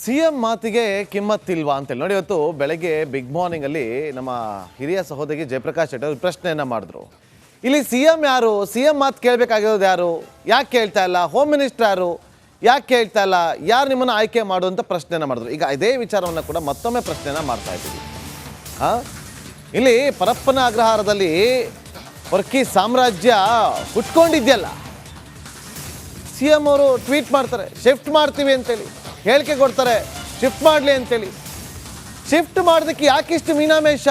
CM ಮಾತಿಗೆ ಕಿಮ್ಮತ್ತಿಲ್ವಾ ಅಂತೇಳಿ ನೋಡಿ. ಇವತ್ತು ಬೆಳಗ್ಗೆ ಬಿಗ್ ಮಾರ್ನಿಂಗ್ ಅಲ್ಲಿ ನಮ್ಮ ಹಿರಿಯ ಸಹೋದರಿ ಜಯಪ್ರಕಾಶ್ ಶೆಟ್ಟಿ ಅವರು ಪ್ರಶ್ನೆಯನ್ನ ಮಾಡಿದ್ರು. ಇಲ್ಲಿ ಸಿಎಂ ಯಾರು, ಸಿಎಂ ಮಾತು ಕೇಳಬೇಕಾಗಿರೋದು ಯಾರು, ಯಾಕೆ ಕೇಳ್ತಾ ಇಲ್ಲ, ಹೋಮ್ ಮಿನಿಸ್ಟರ್ ಯಾರು, ಯಾಕೆ ಕೇಳ್ತಾ ಇಲ್ಲ, ಯಾರು ನಿಮ್ಮನ್ನು ಆಯ್ಕೆ ಮಾಡು ಅಂತ ಪ್ರಶ್ನೆಯನ್ನ ಮಾಡಿದ್ರು. ಈಗ ಇದೇ ವಿಚಾರವನ್ನು ಕೂಡ ಮತ್ತೊಮ್ಮೆ ಪ್ರಶ್ನೆಯನ್ನ ಮಾಡ್ತಾ ಇದ್ದೀವಿ. ಇಲ್ಲಿ ಪರಪ್ಪನ ಅಗ್ರಹಾರದಲ್ಲಿ ವರ್ಕಿ ಸಾಮ್ರಾಜ್ಯ ಹುಟ್ಕೊಂಡಿದ್ಯಲ್ಲ, ಸಿಎಂ ಅವರು ಟ್ವೀಟ್ ಮಾಡ್ತಾರೆ ಶಿಫ್ಟ್ ಮಾಡ್ತೀವಿ ಅಂತೇಳಿ, ಹೇಳಿಕೆ ಕೊಡ್ತಾರೆ ಶಿಫ್ಟ್ ಮಾಡಲಿ ಅಂತೇಳಿ. ಶಿಫ್ಟ್ ಮಾಡೋದಕ್ಕೆ ಯಾಕಿಷ್ಟು ಮೀನಾಮೇಷ,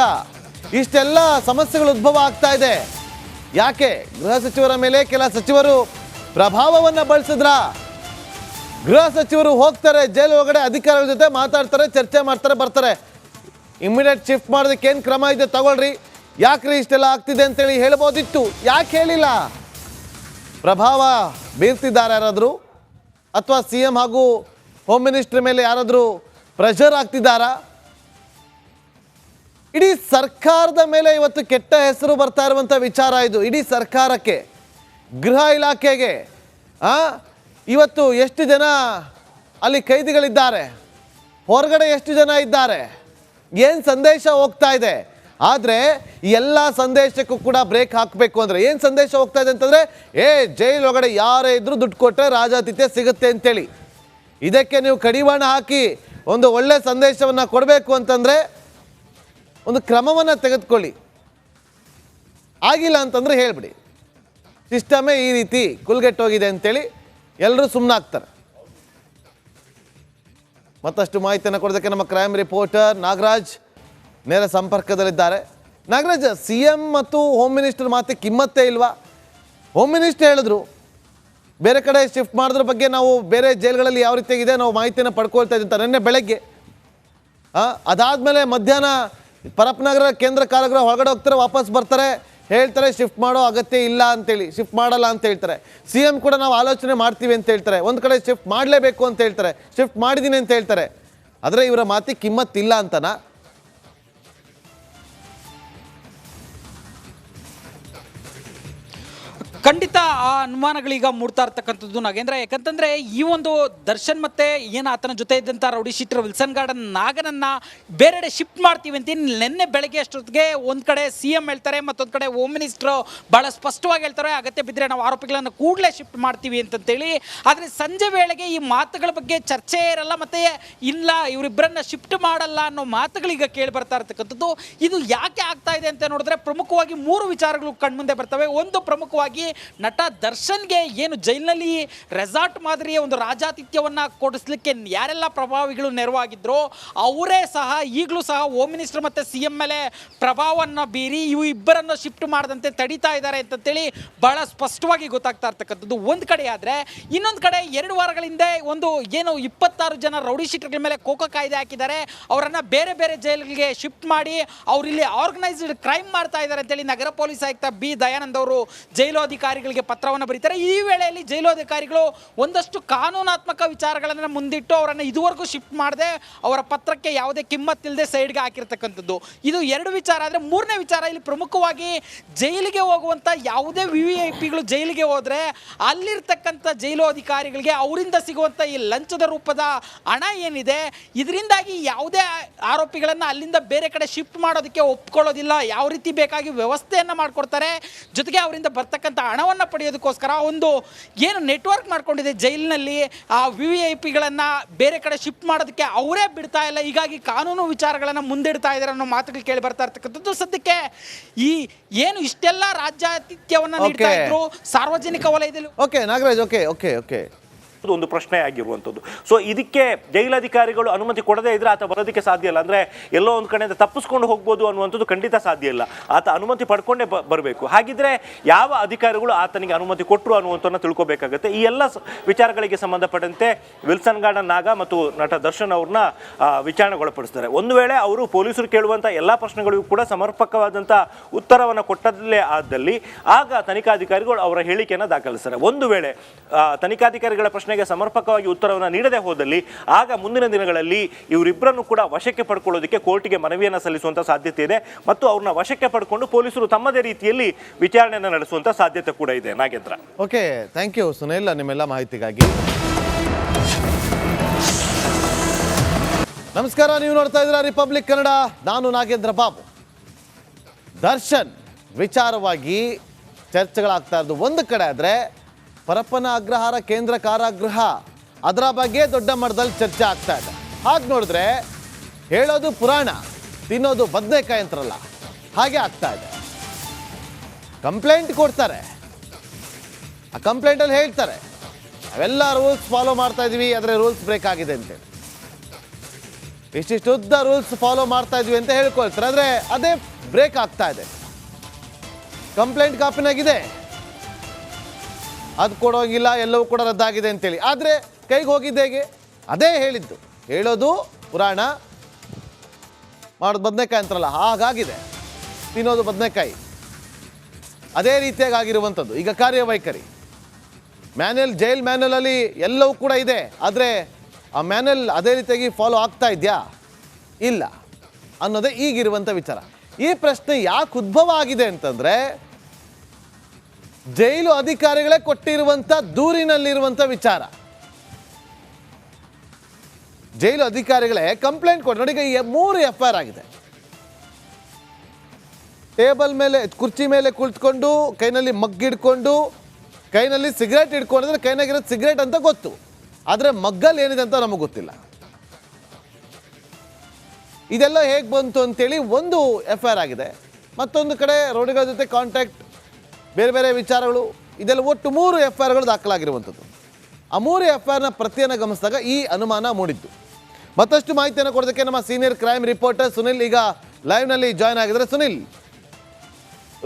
ಇಷ್ಟೆಲ್ಲ ಸಮಸ್ಯೆಗಳು ಉದ್ಭವ ಆಗ್ತಾ ಇದೆ ಯಾಕೆ? ಗೃಹ ಸಚಿವರ ಮೇಲೆ ಕೆಲ ಸಚಿವರು ಪ್ರಭಾವವನ್ನು ಬಳಸಿದ್ರ. ಗೃಹ ಸಚಿವರು ಹೋಗ್ತಾರೆ ಜೈಲು ಒಳಗಡೆ, ಅಧಿಕಾರಿಗಳ ಜೊತೆ ಮಾತಾಡ್ತಾರೆ, ಚರ್ಚೆ ಮಾಡ್ತಾರೆ, ಬರ್ತಾರೆ. ಇಮ್ಮಿಡಿಯೇಟ್ ಶಿಫ್ಟ್ ಮಾಡೋದಕ್ಕೆ ಏನು ಕ್ರಮ ಇದೆ ತಗೊಳ್ರಿ, ಯಾಕ್ರಿ ಇಷ್ಟೆಲ್ಲ ಆಗ್ತಿದೆ ಅಂತೇಳಿ ಹೇಳ್ಬೋದಿತ್ತು, ಯಾಕೆ ಹೇಳಿಲ್ಲ? ಪ್ರಭಾವ ಬೀರ್ತಿದ್ದಾರೆ ಯಾರಾದರೂ, ಅಥವಾ ಸಿ ಎಂ ಹಾಗೂ ಹೋಮ್ ಮಿನಿಸ್ಟರ್ ಮೇಲೆ ಯಾರಾದರೂ ಪ್ರೆಷರ್ ಆಗ್ತಿದ್ದಾರಾ? ಇಡೀ ಸರ್ಕಾರದ ಮೇಲೆ ಇವತ್ತು ಕೆಟ್ಟ ಹೆಸರು ಬರ್ತಾ ಇರುವಂಥ ವಿಚಾರ ಇದು. ಇಡೀ ಸರ್ಕಾರಕ್ಕೆ, ಗೃಹ ಇಲಾಖೆಗೆ. ಇವತ್ತು ಎಷ್ಟು ಜನ ಅಲ್ಲಿ ಕೈದಿಗಳಿದ್ದಾರೆ, ಹೊರಗಡೆ ಎಷ್ಟು ಜನ ಇದ್ದಾರೆ, ಏನು ಸಂದೇಶ ಹೋಗ್ತಾ ಇದೆ? ಆದರೆ ಎಲ್ಲ ಸಂದೇಶಕ್ಕೂ ಕೂಡ ಬ್ರೇಕ್ ಹಾಕಬೇಕು ಅಂದರೆ ಏನು ಸಂದೇಶ ಹೋಗ್ತಾ ಇದೆ ಅಂತಂದರೆ, ಜೈಲ್ ಒಳಗಡೆ ಯಾರೇ ಇದ್ರೂ ದುಡ್ಡು ಕೊಟ್ಟರೆ ರಾಜಾತಿಥ್ಯ ಸಿಗುತ್ತೆ ಅಂತೇಳಿ. ಇದಕ್ಕೆ ನೀವು ಕಡಿವಾಣ ಹಾಕಿ ಒಂದು ಒಳ್ಳೆ ಸಂದೇಶವನ್ನು ಕೊಡಬೇಕು ಅಂತಂದರೆ ಒಂದು ಕ್ರಮವನ್ನು ತೆಗೆದುಕೊಳ್ಳಿ. ಆಗಿಲ್ಲ ಅಂತಂದರೆ ಹೇಳಿಬಿಡಿ, ಸಿಸ್ಟಮೇ ಈ ರೀತಿ ಕುಲ್ಗೆಟ್ಟೋಗಿದೆ ಅಂತೇಳಿ ಎಲ್ಲರೂ ಸುಮ್ಮನಾಗ್ತಾರೆ. ಮತ್ತಷ್ಟು ಮಾಹಿತಿಯನ್ನು ಕೊಡೋದಕ್ಕೆ ನಮ್ಮ ಕ್ರೈಮ್ ರಿಪೋರ್ಟರ್ ನಾಗರಾಜ್ ನೇರ ಸಂಪರ್ಕದಲ್ಲಿದ್ದಾರೆ. ನಾಗರಾಜ್, ಸಿ ಎಂ ಮತ್ತು ಹೋಮ್ ಮಿನಿಸ್ಟರ್ ಮಾತಿಗೆ ಕಿಮ್ಮತ್ತೇ ಇಲ್ವಾ? ಹೋಮ್ ಮಿನಿಸ್ಟರ್ ಹೇಳಿದ್ರು ಬೇರೆ ಕಡೆ ಶಿಫ್ಟ್ ಮಾಡೋದ್ರ ಬಗ್ಗೆ ನಾವು ಬೇರೆ ಜೈಲ್ಗಳಲ್ಲಿ ಯಾವ ರೀತಿಯಾಗಿದೆ ನಾವು ಮಾಹಿತಿಯನ್ನು ಪಡ್ಕೊಳ್ತಾ ಇದ್ದೀವಿ ಅಂತ ನಿನ್ನೆ ಬೆಳಗ್ಗೆ. ಅದಾದಮೇಲೆ ಮಧ್ಯಾಹ್ನ ಪರಪ್ಪನಗರ ಕೇಂದ್ರ ಕಾರಾಗೃಹ ಹೊರಗಡೆ ಹೋಗ್ತಾರೆ, ವಾಪಸ್ ಬರ್ತಾರೆ, ಹೇಳ್ತಾರೆ ಶಿಫ್ಟ್ ಮಾಡೋ ಅಗತ್ಯ ಇಲ್ಲ ಅಂತೇಳಿ, ಶಿಫ್ಟ್ ಮಾಡಲ್ಲ ಅಂತ ಹೇಳ್ತಾರೆ. ಸಿ ಎಂ ಕೂಡ ನಾವು ಆಲೋಚನೆ ಮಾಡ್ತೀವಿ ಅಂತ ಹೇಳ್ತಾರೆ. ಒಂದು ಕಡೆ ಶಿಫ್ಟ್ ಮಾಡಲೇಬೇಕು ಅಂತ ಹೇಳ್ತಾರೆ, ಶಿಫ್ಟ್ ಮಾಡಿದ್ದೀನಿ ಅಂತ ಹೇಳ್ತಾರೆ. ಆದರೆ ಇವರ ಮಾತಿಗೆ ಕಿಮ್ಮತ್ತಿಲ್ಲ ಅಂತನಾ? ಖಂಡಿತ ಆ ಅನುಮಾನಗಳೀಗ ಮೂಡ್ತಾ ಇರ್ತಕ್ಕಂಥದ್ದು ನಾಗೇಂದ್ರ. ಯಾಕಂತಂದ್ರೆ ಈ ಒಂದು ದರ್ಶನ್ ಮತ್ತೆ ಏನು ಆತನ ಜೊತೆ ಇದ್ದಂಥ ರೌಡಿ ಶೀಟರ್ ವಿಲ್ಸನ್ ಗಾರ್ಡನ್ ನಾಗನನ್ನ ಬೇರೆಡೆ ಶಿಫ್ಟ್ ಮಾಡ್ತೀವಿ ಅಂತ ನಿನ್ನೆ ಬೆಳಗ್ಗೆ ಅಷ್ಟೊತ್ತಿಗೆ ಒಂದು ಕಡೆ ಸಿ ಎಂ ಹೇಳ್ತಾರೆ, ಮತ್ತೊಂದು ಕಡೆ ಹೋಮ್ ಮಿನಿಸ್ಟರ್ ಭಾಳ ಸ್ಪಷ್ಟವಾಗಿ ಹೇಳ್ತಾರೆ ಅಗತ್ಯ ಬಿದ್ದರೆ ನಾವು ಆರೋಪಿಗಳನ್ನು ಕೂಡಲೇ ಶಿಫ್ಟ್ ಮಾಡ್ತೀವಿ ಅಂತಂತೇಳಿ. ಆದರೆ ಸಂಜೆ ವೇಳೆಗೆ ಈ ಮಾತುಗಳ ಬಗ್ಗೆ ಚರ್ಚೆ ಇರಲ್ಲ, ಮತ್ತೆ ಇಲ್ಲ ಇವರಿಬ್ಬರನ್ನ ಶಿಫ್ಟ್ ಮಾಡಲ್ಲ ಅನ್ನೋ ಮಾತುಗಳೀಗ ಕೇಳಿ ಬರ್ತಾ ಇರ್ತಕ್ಕಂಥದ್ದು. ಇದು ಯಾಕೆ ಆಗ್ತಾ ಇದೆ ಅಂತ ನೋಡಿದ್ರೆ ಪ್ರಮುಖವಾಗಿ 3 ವಿಚಾರಗಳು ಕಣ್ಮುಂದೆ ಬರ್ತವೆ. ಒಂದು, ಪ್ರಮುಖವಾಗಿ ನಟ ದರ್ಶನ್ಗೆ ಏನು ಜೈಲಿನಲ್ಲಿ ರೆಸಾರ್ಟ್ ಮಾದರಿಯ ಒಂದು ರಾಜಾತಿಥ್ಯವನ್ನ ಕೊಡಿಸ್ಲಿಕ್ಕೆ ಯಾರೆಲ್ಲ ಪ್ರಭಾವಿಗಳು ನೆರವಾಗಿದ್ರು ಅವರೇ ಸಹ ಈಗಲೂ ಸಹ ಹೋಮ್ ಮಿನಿಸ್ಟರ್ ಮತ್ತೆ ಸಿ ಎಂ ಮೇಲೆ ಪ್ರಭಾವವನ್ನು ಬೀರಿ ಇವು ಇಬ್ಬರನ್ನು ಶಿಫ್ಟ್ ಮಾಡದಂತೆ ತಡೀತಾ ಇದ್ದಾರೆ ಅಂತೇಳಿ ಬಹಳ ಸ್ಪಷ್ಟವಾಗಿ ಗೊತ್ತಾಗ್ತಾ ಇರ್ತಕ್ಕಂಥದ್ದು ಒಂದು ಕಡೆ. ಆದರೆ ಇನ್ನೊಂದು ಕಡೆ 2 ವಾರಗಳ ಹಿಂದೆ ಒಂದು ಏನು 26 ಜನ ರೌಡಿ ಶೀಟರ್ಗಳ ಮೇಲೆ ಕೋಕೋ ಕಾಯ್ದೆ ಹಾಕಿದ್ದಾರೆ, ಅವರನ್ನ ಬೇರೆ ಬೇರೆ ಜೈಲಿಗೆ ಶಿಫ್ಟ್ ಮಾಡಿ ಅವರಿಲ್ಲಿ ಆರ್ಗನೈಸ್ಡ್ ಕ್ರೈಮ್ ಮಾಡ್ತಾ ಇದ್ದಾರೆ ಅಂತೇಳಿ ನಗರ ಪೊಲೀಸ್ ಆಯುಕ್ತ ಬಿ ದಯಾನಂದ್ ಅವರು ಜೈಲು ಅಧಿಕಾರಿಗಳಿಗೆ ಪತ್ರವನ್ನು ಬರೀತಾರೆ. ಈ ವೇಳೆಯಲ್ಲಿ ಜೈಲು ಅಧಿಕಾರಿಗಳು ಒಂದಷ್ಟು ಕಾನೂನಾತ್ಮಕ ವಿಚಾರಗಳನ್ನು ಮುಂದಿಟ್ಟು ಅವರನ್ನು ಇದುವರೆಗೂ ಶಿಫ್ಟ್ ಮಾಡದೆ ಅವರ ಪತ್ರಕ್ಕೆ ಯಾವುದೇ ಕಿಮ್ಮತ್ತಿಲ್ಲದೆ ಸೈಡ್ಗೆ ಹಾಕಿರ್ತಕ್ಕಂಥದ್ದು. ಇದು 2 ವಿಚಾರ. ಆದರೆ 3ನೇ ವಿಚಾರ, ಇಲ್ಲಿ ಪ್ರಮುಖವಾಗಿ ಜೈಲಿಗೆ ಹೋಗುವಂಥ ಯಾವುದೇ VVIPಗಳು ಜೈಲಿಗೆ ಹೋದರೆ ಅಲ್ಲಿರ್ತಕ್ಕಂಥ ಜೈಲು ಅಧಿಕಾರಿಗಳಿಗೆ ಅವರಿಂದ ಸಿಗುವಂಥ ಈ ಲಂಚದ ರೂಪದ ಹಣ ಏನಿದೆ, ಇದರಿಂದಾಗಿ ಯಾವುದೇ ಆರೋಪಿಗಳನ್ನು ಅಲ್ಲಿಂದ ಬೇರೆ ಕಡೆ ಶಿಫ್ಟ್ ಮಾಡೋದಕ್ಕೆ ಒಪ್ಕೊಳ್ಳೋದಿಲ್ಲ. ಯಾವ ರೀತಿ ಬೇಕಾಗಿ ವ್ಯವಸ್ಥೆಯನ್ನು ಮಾಡಿಕೊಡ್ತಾರೆ, ಜೊತೆಗೆ ಅವರಿಂದ ಬರ್ತಕ್ಕಂಥ ಹಣವನ್ನು ಪಡೆಯೋದಕ್ಕೋಸ್ಕರ ಒಂದು ಏನು ನೆಟ್ವರ್ಕ್ ಮಾಡ್ಕೊಂಡಿದೆ ಜೈಲಿನಲ್ಲಿ, ಆ VVIPಗಳನ್ನು ಬೇರೆ ಕಡೆ ಶಿಫ್ಟ್ ಮಾಡೋದಕ್ಕೆ ಅವರೇ ಬಿಡ್ತಾ ಇಲ್ಲ. ಹೀಗಾಗಿ ಕಾನೂನು ವಿಚಾರಗಳನ್ನು ಮುಂದಿಡ್ತಾ ಇದ್ದಾರೆ ಅನ್ನೋ ಮಾತುಗಳು ಕೇಳಿ ಬರ್ತಾ ಇರ್ತಕ್ಕಂಥದ್ದು. ಸದ್ಯಕ್ಕೆ ಈ ಏನು ಇಷ್ಟೆಲ್ಲ ರಾಜ್ಯಾತಿಥ್ಯವನ್ನು ನೀಡ್ತಾ ಇದ್ರು ಸಾರ್ವಜನಿಕ ವಲಯದಲ್ಲಿ. ಓಕೆ ನಾಗರಾಜ್, ಓಕೆ ಒಂದು ಪ್ರಶ್ನೆ ಆಗಿರುವಂಥದ್ದು. ಸೊ ಇದಕ್ಕೆ ಜೈಲಧಿಕಾರಿಗಳು ಅನುಮತಿ ಕೊಡದೇ ಇದ್ರೆ ಆತ ಬರೋದಕ್ಕೆ ಸಾಧ್ಯ ಇಲ್ಲ. ಅಂದರೆ ಎಲ್ಲೋ ಒಂದು ಕಡೆಯಿಂದ ತಪ್ಪಿಸ್ಕೊಂಡು ಹೋಗ್ಬೋದು ಅನ್ನುವಂಥದ್ದು ಖಂಡಿತ ಸಾಧ್ಯ ಇಲ್ಲ. ಆತ ಅನುಮತಿ ಪಡ್ಕೊಂಡೇ ಬರಬೇಕು. ಹಾಗಿದ್ರೆ ಯಾವ ಅಧಿಕಾರಿಗಳು ಆತನಿಗೆ ಅನುಮತಿ ಕೊಟ್ಟರು ಅನ್ನುವಂಥದ್ದನ್ನು ತಿಳ್ಕೊಬೇಕಾಗತ್ತೆ. ಈ ಎಲ್ಲ ವಿಚಾರಗಳಿಗೆ ಸಂಬಂಧಪಟ್ಟಂತೆ ವಿಲ್ಸನ್ ಗಾರ್ಡನ್ ನಾಗ ಮತ್ತು ನಟ ದರ್ಶನ್ ಅವ್ರನ್ನ ವಿಚಾರಣೆಗೊಳಪಡಿಸ್ತಾರೆ. ಒಂದು ವೇಳೆ ಅವರು ಪೊಲೀಸರು ಕೇಳುವಂಥ ಎಲ್ಲ ಪ್ರಶ್ನೆಗಳಿಗೂ ಕೂಡ ಸಮರ್ಪಕವಾದಂಥ ಉತ್ತರವನ್ನು ಕೊಟ್ಟಲ್ಲೇ ಆದಲ್ಲಿ ಆಗ ತನಿಖಾಧಿಕಾರಿಗಳು ಅವರ ಹೇಳಿಕೆಯನ್ನು ದಾಖಲಿಸ್ತಾರೆ. ಒಂದು ವೇಳೆ ತನಿಖಾಧಿಕಾರಿಗಳ ಪ್ರಶ್ನೆ ಸಮರ್ಪಕವಾಗಿ ಉತ್ತರವನ್ನು ನೀಡದೆ ಹೋದಲ್ಲಿ ಆಗ ಮುಂದಿನ ದಿನಗಳಲ್ಲಿ ಇವರಿಬ್ಬರನ್ನು ಕೂಡ ವಶಕ್ಕೆ ಪಡ್ಕೊಳ್ಳೋದಕ್ಕೆ ಕೋರ್ಟಿಗೆ ಮನವಿಯನ್ನು ಸಲ್ಲಿಸುವಂತ ಸಾಧ್ಯತೆ ಇದೆ ಮತ್ತು ಅವ್ರನ್ನ ವಶಕ್ಕೆ ಪಡ್ಕೊಂಡು ಪೊಲೀಸರು ತಮ್ಮದೇ ರೀತಿಯಲ್ಲಿ ವಿಚಾರಣೆಯನ್ನು ನಡೆಸುವಂತ ಸಾಧ್ಯತೆ ಕೂಡ ಇದೆ. Nagendra, okay, thank you Sunil ನಿಮ್ಮೆಲ್ಲ ಮಾಹಿತಿಗಾಗಿ. ನಮಸ್ಕಾರ, ನೀವು ನೋಡ್ತಾ ಇದ್ದೀರಾ ರಿಪಬ್ಲಿಕ್ ಕನ್ನಡ. ನಾನು ನಾಗೇಂದ್ರ ಬಾಬು. ದರ್ಶನ್ ವಿಚಾರವಾಗಿ ಚರ್ಚೆಗಳಾಗ್ತಾ ಇರೋದು ಒಂದು ಕಡೆ ಆದರೆ, ಪರಪ್ಪನ ಅಗ್ರಹಾರ ಕೇಂದ್ರ ಕಾರಾಗೃಹ ಅದರ ಬಗ್ಗೆ ದೊಡ್ಡ ಮಟ್ಟದಲ್ಲಿ ಚರ್ಚೆ ಆಗ್ತಾ ಇದೆ. ಹಾಗೆ ನೋಡಿದ್ರೆ ಹೇಳೋದು ಪುರಾಣ, ತಿನ್ನೋದು ಬದನೆಕಾಯಿ ಅಂತಾರಲ್ಲ, ಹಾಗೆ ಆಗ್ತಾ ಇದೆ. ಕಂಪ್ಲೇಂಟ್ ಕೊಡ್ತಾರೆ, ಆ ಕಂಪ್ಲೇಂಟಲ್ಲಿ ಹೇಳ್ತಾರೆ ಅವೆಲ್ಲ ರೂಲ್ಸ್ ಫಾಲೋ ಮಾಡ್ತಾ ಇದೀವಿ, ಆದರೆ ರೂಲ್ಸ್ ಬ್ರೇಕ್ ಆಗಿದೆ ಅಂತೇಳಿ. ಇಷ್ಟಿಷ್ಟು ಉದ್ದ ರೂಲ್ಸ್ ಫಾಲೋ ಮಾಡ್ತಾ ಇದ್ವಿ ಅಂತ ಹೇಳ್ಕೊಳ್ತಾರೆ, ಆದರೆ ಅದೇ ಬ್ರೇಕ್ ಆಗ್ತಾ ಇದೆ. ಕಂಪ್ಲೇಂಟ್ ಕಾಪಿನಾಗಿದೆ, ಅದು ಕೊಡೋಂಗಿಲ್ಲ, ಎಲ್ಲವೂ ಕೂಡ ರದ್ದಾಗಿದೆ ಅಂತೇಳಿ. ಆದರೆ ಕೈಗೆ ಹೋಗಿದ್ದು ಹೇಗೆ? ಅದೇ ಹೇಳಿದ್ದು, ಹೇಳೋದು ಪುರಾಣ, ಮಾಡೋದು ಬದನೆಕಾಯಿ ಅಂತಾರಲ್ಲ, ಹಾಗಾಗಿದೆ. ತಿನ್ನೋದು ಬದನೆಕಾಯಿ, ಅದೇ ರೀತಿಯಾಗಿ ಆಗಿರುವಂಥದ್ದು. ಈಗ ಕಾರ್ಯವೈಖರಿ ಮ್ಯಾನ್ಯಲ್, ಜೈಲ್ ಮ್ಯಾನ್ಯಲಲ್ಲಿ ಎಲ್ಲವೂ ಕೂಡ ಇದೆ, ಆದರೆ ಆ ಮ್ಯಾನ್ಯಲ್ ಅದೇ ರೀತಿಯಾಗಿ ಫಾಲೋ ಆಗ್ತಾ ಇದೆಯಾ, ಇಲ್ಲ ಅನ್ನೋದೇ ಈಗಿರುವಂಥ ವಿಚಾರ. ಈ ಪ್ರಶ್ನೆ ಯಾಕೆ ಉದ್ಭವ ಆಗಿದೆ ಅಂತಂದರೆ, ಜೈಲು ಅಧಿಕಾರಿಗಳೇ ಕೊಟ್ಟಿರುವಂಥ ದೂರಿನಲ್ಲಿರುವಂಥ ವಿಚಾರ. ಜೈಲು ಅಧಿಕಾರಿಗಳೇ ಕಂಪ್ಲೇಂಟ್ ಕೊಟ್ಟು ನೋಡಿ. ಈಗ 3 FIR ಆಗಿದೆ. ಟೇಬಲ್ ಮೇಲೆ, ಕುರ್ಚಿ ಮೇಲೆ ಕುಳಿತುಕೊಂಡು, ಕೈನಲ್ಲಿ ಮಗ್ಗಿಡ್ಕೊಂಡು, ಕೈನಲ್ಲಿ ಸಿಗರೇಟ್ ಹಿಡ್ಕೊಂಡಿದ್ರೆ ಕೈನಾಗಿರೋದು ಸಿಗರೇಟ್ ಅಂತ ಗೊತ್ತು, ಆದರೆ ಮಗ್ಗಲ್ಲಿ ಏನಿದೆ ಅಂತ ನಮಗೆ ಗೊತ್ತಿಲ್ಲ. ಇದೆಲ್ಲ ಹೇಗೆ ಬಂತು ಅಂತೇಳಿ ಒಂದು FIR ಆಗಿದೆ. ಮತ್ತೊಂದು ಕಡೆ ರೌಡಿಗಳ ಜೊತೆ ಕಾಂಟ್ಯಾಕ್ಟ್, ಬೇರೆ ಬೇರೆ ವಿಚಾರಗಳು, ಇದೆಲ್ಲ ಒಟ್ಟು 3 FIRಗಳು ದಾಖಲಾಗಿರುವಂಥದ್ದು. ಆ 3 FIRನ ಪ್ರತಿಯನ್ನು ಗಮನಿಸಿದಾಗ ಈ ಅನುಮಾನ ಮೂಡಿದ್ದು. ಮತ್ತಷ್ಟು ಮಾಹಿತಿಯನ್ನು ಕೊಡೋದಕ್ಕೆ ನಮ್ಮ ಸೀನಿಯರ್ ಕ್ರೈಮ್ ರಿಪೋರ್ಟರ್ ಸುನಿಲ್ ಈಗ ಲೈವ್ನಲ್ಲಿ ಜಾಯ್ನ್ ಆಗಿದ್ದಾರೆ. ಸುನಿಲ್,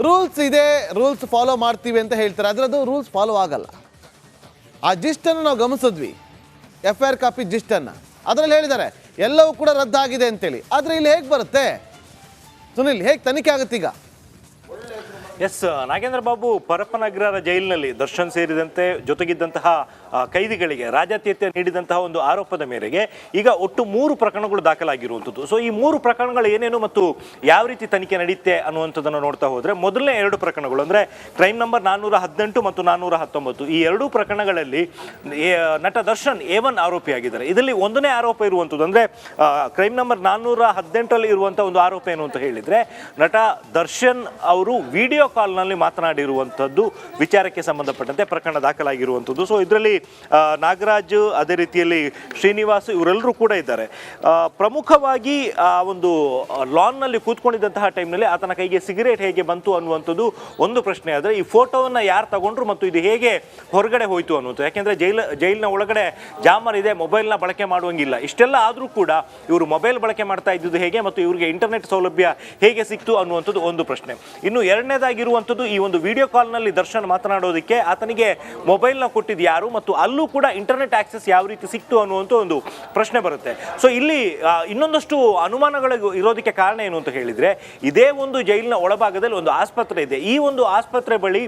ರೂಲ್ಸ್ ಇದೆ, ರೂಲ್ಸ್ ಫಾಲೋ ಮಾಡ್ತೀವಿ ಅಂತ ಹೇಳ್ತಾರೆ, ಆದರೆ ಅದು ರೂಲ್ಸ್ ಫಾಲೋ ಆಗಲ್ಲ. ಆ ಜಿಸ್ಟನ್ನು ನಾವು ಗಮನಿಸಿದ್ವಿ, FIR ಕಾಪಿ ಜಿಸ್ಟನ್ನು, ಅದರಲ್ಲಿ ಹೇಳಿದ್ದಾರೆ ಎಲ್ಲವೂ ಕೂಡ ರದ್ದಾಗಿದೆ ಅಂತೇಳಿ. ಆದರೆ ಇಲ್ಲಿ ಹೇಗೆ ಬರುತ್ತೆ ಸುನಿಲ್, ಹೇಗೆ ತನಿಖೆ ಆಗುತ್ತೆ ಈಗ? ಎಸ್ ನಾಗೇಂದ್ರ ಬಾಬು, ಪರಪ್ಪನ ಅಗ್ರಹಾರ ಜೈಲಿನಲ್ಲಿ ದರ್ಶನ್ ಸೇರಿದಂತೆ ಜೊತೆಗಿದ್ದಂತಹ ಕೈದಿಗಳಿಗೆ ರಾಜಾತಿಥ್ಯ ನೀಡಿದಂತಹ ಒಂದು ಆರೋಪದ ಮೇರೆಗೆ ಈಗ ಒಟ್ಟು 3 ಪ್ರಕರಣಗಳು ದಾಖಲಾಗಿರುವಂಥದ್ದು. ಸೊ ಈ 3 ಪ್ರಕರಣಗಳು ಏನೇನು ಮತ್ತು ಯಾವ ರೀತಿ ತನಿಖೆ ನಡೆಯುತ್ತೆ ಅನ್ನುವಂಥದ್ದನ್ನು ನೋಡ್ತಾ ಹೋದರೆ, ಮೊದಲನೇ 2 ಪ್ರಕರಣಗಳು ಅಂದರೆ ಕ್ರೈಮ್ ನಂಬರ್ 418 ಮತ್ತು 419, ಈ 2 ಪ್ರಕರಣಗಳಲ್ಲಿ ನಟ ದರ್ಶನ್ A1 ಆರೋಪಿಯಾಗಿದ್ದಾರೆ. ಇದರಲ್ಲಿ ಒಂದನೇ ಆರೋಪ ಇರುವಂಥದ್ದು ಅಂದರೆ ಕ್ರೈಮ್ ನಂಬರ್ 418 ಇರುವಂಥ ಒಂದು ಆರೋಪ ಏನು ಅಂತ ಹೇಳಿದರೆ, ನಟ ದರ್ಶನ್ ಅವರು ವಿಡಿಯೋ ಕಾಲ್ನಲ್ಲಿ ಮಾತನಾಡಿರುವಂಥದ್ದು ವಿಚಾರಕ್ಕೆ ಸಂಬಂಧಪಟ್ಟಂತೆ ಪ್ರಕರಣ ದಾಖಲಾಗಿರುವಂಥದ್ದು. ಸೊ ಇದರಲ್ಲಿ ನಾಗರಾಜ್, ಅದೇ ರೀತಿಯಲ್ಲಿ ಶ್ರೀನಿವಾಸ್ ಇವರೆಲ್ಲರೂ ಕೂಡ ಇದ್ದಾರೆ. ಪ್ರಮುಖವಾಗಿ ಆ ಒಂದು ಲಾನ್ನಲ್ಲಿ ಕೂತ್ಕೊಂಡಿದ್ದಂತಹ ಟೈಮ್ನಲ್ಲಿ ಆತನ ಕೈಗೆ ಸಿಗರೇಟ್ ಹೇಗೆ ಬಂತು ಅನ್ನುವಂಥದ್ದು ಒಂದು ಪ್ರಶ್ನೆ. ಆದರೆ ಈ ಫೋಟೋವನ್ನು ಯಾರು ತಗೊಂಡ್ರು ಮತ್ತು ಇದು ಹೇಗೆ ಹೊರಗಡೆ ಹೋಯಿತು ಅನ್ನುವಂಥದ್ದು, ಯಾಕೆಂದರೆ ಜೈಲಿನ ಒಳಗಡೆ ಜಾಮರ್ ಇದೆ, ಮೊಬೈಲ್ನ ಬಳಕೆ ಮಾಡುವಂಗಿಲ್ಲ. ಇಷ್ಟೆಲ್ಲ ಆದರೂ ಕೂಡ ಇವರು ಮೊಬೈಲ್ ಬಳಕೆ ಮಾಡ್ತಾ ಇದ್ದುದು ಹೇಗೆ ಮತ್ತು ಇವರಿಗೆ ಇಂಟರ್ನೆಟ್ ಸೌಲಭ್ಯ ಹೇಗೆ ಸಿಕ್ತು ಅನ್ನುವಂಥದ್ದು ಒಂದು ಪ್ರಶ್ನೆ. ಇನ್ನು ಎರಡನೇದಾಗಿರುವಂಥದ್ದು, ಈ ಒಂದು ವಿಡಿಯೋ ಕಾಲ್ನಲ್ಲಿ ದರ್ಶನ್ ಮಾತನಾಡೋದಕ್ಕೆ ಆತನಿಗೆ ಮೊಬೈಲ್ನ ಕೊಟ್ಟಿದ್ದು ಯಾರು ಮತ್ತು ಅಲ್ಲೂ ಕೂಡ ಇಂಟರ್ನೆಟ್ ಆಕ್ಸೆಸ್ ಯಾವ ರೀತಿ ಸಿಕ್ತು ಅನ್ನುವಂಥ ಒಂದು ಪ್ರಶ್ನೆ ಬರುತ್ತೆ. ಸೊ ಇಲ್ಲಿ ಇನ್ನೊಂದಷ್ಟು ಅನುಮಾನಗಳು ಇರೋದಕ್ಕೆ ಕಾರಣ ಏನು ಅಂತ ಹೇಳಿದರೆ, ಇದೇ ಒಂದು ಜೈಲಿನ ಒಳಭಾಗದಲ್ಲಿ ಒಂದು ಆಸ್ಪತ್ರೆ ಇದೆ. ಈ ಒಂದು ಆಸ್ಪತ್ರೆ ಬಳಿ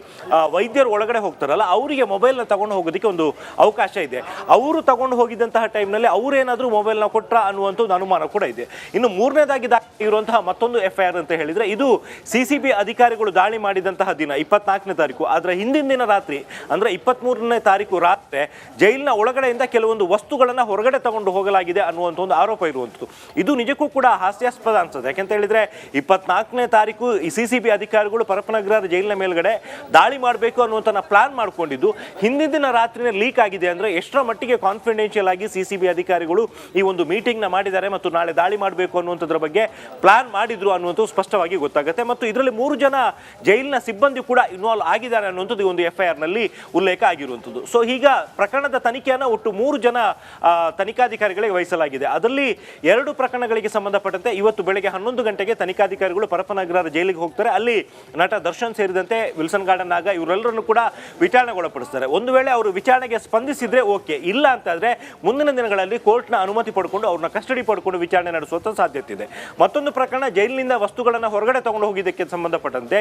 ವೈದ್ಯರು ಒಳಗಡೆ ಹೋಗ್ತಾರಲ್ಲ, ಅವರಿಗೆ ಮೊಬೈಲ್ನ ತಗೊಂಡು ಹೋಗೋದಕ್ಕೆ ಒಂದು ಅವಕಾಶ ಇದೆ. ಅವರು ತಗೊಂಡು ಹೋಗಿದ್ದಂತಹ ಟೈಮ್ನಲ್ಲಿ ಅವರೇನಾದರೂ ಮೊಬೈಲ್ನ ಕೊಟ್ರ ಅನ್ನುವಂಥ ಒಂದು ಅನುಮಾನ ಕೂಡ ಇದೆ. ಇನ್ನು ಮೂರನೇದಾಗಿ ಇರುವಂತಹ ಮತ್ತೊಂದು FIR ಅಂತ ಹೇಳಿದರೆ, ಇದು CCB ಅಧಿಕಾರಿಗಳು ದಾಳಿ ಮಾಡಿದಂತಹ ದಿನ 24ನೇ ತಾರೀಕು. ಅದರ ಹಿಂದಿನ ದಿನ ರಾತ್ರಿ ಅಂದರೆ 23ನೇ ತಾರೀಕು ರಾತ್ರಿ ಜೈಲಿನ ಒಳಗಡೆಯಿಂದ ಕೆಲವೊಂದು ವಸ್ತುಗಳನ್ನು ಹೊರಗಡೆ ತಗೊಂಡು ಹೋಗಲಾಗಿದೆ ಅನ್ನುವಂಥ ಒಂದು ಆರೋಪ ಇರುವಂಥದ್ದು. ಇದು ನಿಜಕ್ಕೂ ಕೂಡ ಹಾಸ್ಯಾಸ್ಪದ ಅನ್ಸುತ್ತೆ. ಯಾಕೆಂತ ಹೇಳಿದ್ರೆ 24ನೇ ತಾರೀಕು ಈ CCB ಅಧಿಕಾರಿಗಳು ಪರಪ್ಪನ ಅಗ್ರಹಾರ ಜೈಲಿನ ಮೇಲ್ಗಡೆ ದಾಳಿ ಮಾಡಬೇಕು ಅನ್ನುವಂಥ ಪ್ಲಾನ್ ಮಾಡ್ಕೊಂಡಿದ್ದು ಹಿಂದಿನ ದಿನ ರಾತ್ರಿನೇ ಲೀಕ್ ಆಗಿದೆ. ಅಂದರೆ ಎಷ್ಟರ ಮಟ್ಟಿಗೆ ಕಾನ್ಫಿಡೆನ್ಷಿಯಲ್ ಆಗಿ CCB ಅಧಿಕಾರಿಗಳು ಈ ಒಂದು ಮೀಟಿಂಗ್ನ ಮಾಡಿದ್ದಾರೆ ಮತ್ತು ನಾಳೆ ದಾಳಿ ಮಾಡಬೇಕು ಅನ್ನುವಂಥದ್ರ ಬಗ್ಗೆ ಪ್ಲಾನ್ ಮಾಡಿದ್ರು ಅನ್ನುವಂಥದ್ದು ಸ್ಪಷ್ಟವಾಗಿ ಗೊತ್ತಾಗುತ್ತೆ. ಮತ್ತು ಇದರಲ್ಲಿ 3 ಜನ ಜೈಲಿನ ಸಿಬ್ಬಂದಿ ಕೂಡ ಇನ್ವಾಲ್ವ್ ಆಗಿದ್ದಾರೆ ಅನ್ನುವಂಥದ್ದು ಒಂದು FIR ನಲ್ಲಿ ಉಲ್ಲೇಖ ಆಗಿರುವಂಥದ್ದು. ಸೊ ಈಗ ಪ್ರಕರಣದ ತನಿಖೆಯನ್ನು ಒಟ್ಟು 3 ಜನ ತನಿಖಾಧಿಕಾರಿಗಳಿಗೆ ವಹಿಸಲಾಗಿದೆ. ಅದರಲ್ಲಿ 2 ಪ್ರಕರಣಗಳಿಗೆ ಸಂಬಂಧಪಟ್ಟಂತೆ ಇವತ್ತು ಬೆಳಗ್ಗೆ 11 ಗಂಟೆಗೆ ತನಿಖಾಧಿಕಾರಿಗಳು ಪರಪ್ಪನ ಅಗ್ರಹಾರ ಜೈಲಿಗೆ ಹೋಗ್ತಾರೆ. ಅಲ್ಲಿ ನಟ ದರ್ಶನ್ ಸೇರಿದಂತೆ ವಿಲ್ಸನ್ ಗಾರ್ಡನ್ ನಾಗ ಇವರೆಲ್ಲರನ್ನು ಕೂಡ ವಿಚಾರಣೆಗೊಳಪಡಿಸ್ತಾರೆ. ಒಂದು ವೇಳೆ ಅವರು ವಿಚಾರಣೆಗೆ ಸ್ಪಂದಿಸಿದ್ರೆ ಓಕೆ, ಇಲ್ಲ ಅಂತಾದ್ರೆ ಮುಂದಿನ ದಿನಗಳಲ್ಲಿ ಕೋರ್ಟ್ನ ಅನುಮತಿ ಪಡ್ಕೊಂಡು ಅವ್ರನ್ನ ಕಸ್ಟಡಿ ಪಡ್ಕೊಂಡು ವಿಚಾರಣೆ ನಡೆಸುವಂತ ಸಾಧ್ಯತೆ ಇದೆ. ಮತ್ತೊಂದು ಪ್ರಕರಣ, ಜೈಲಿನಿಂದ ವಸ್ತುಗಳನ್ನು ಹೊರಗಡೆ ತಗೊಂಡು ಹೋಗಿದ್ದಕ್ಕೆ ಸಂಬಂಧಪಟ್ಟಂತೆ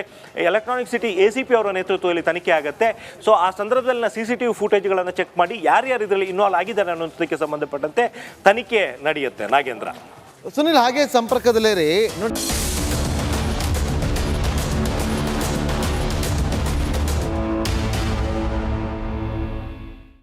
ಎಲೆಕ್ಟ್ರಾನಿಕ್ ಸಿಟಿ ACP ಅವರ ನೇತೃತ್ವದಲ್ಲಿ ತನಿಖೆ ಆಗುತ್ತೆ. ಸೊ ಆ ಸಂದರ್ಭದಲ್ಲಿ CCTV ಫುಟೇಜ್ಗಳನ್ನು ಚೆಕ್ ಮಾಡಿ ಯಾರ್ಯಾರು ಇದರಲ್ಲಿ ಇನ್ವಾಲ್ವ್ ಆಗಿದ್ದಾರೆ ಅನ್ನೋದಕ್ಕೆ ಸಂಬಂಧಪಟ್ಟಂತೆ ತನಿಖೆ ನಡೆಯುತ್ತೆ. ನಾಗೇಂದ್ರ, ಸುನಿಲ್ ಹಾಗೆ ಸಂಪರ್ಕದಲ್ಲೇ ರೀ.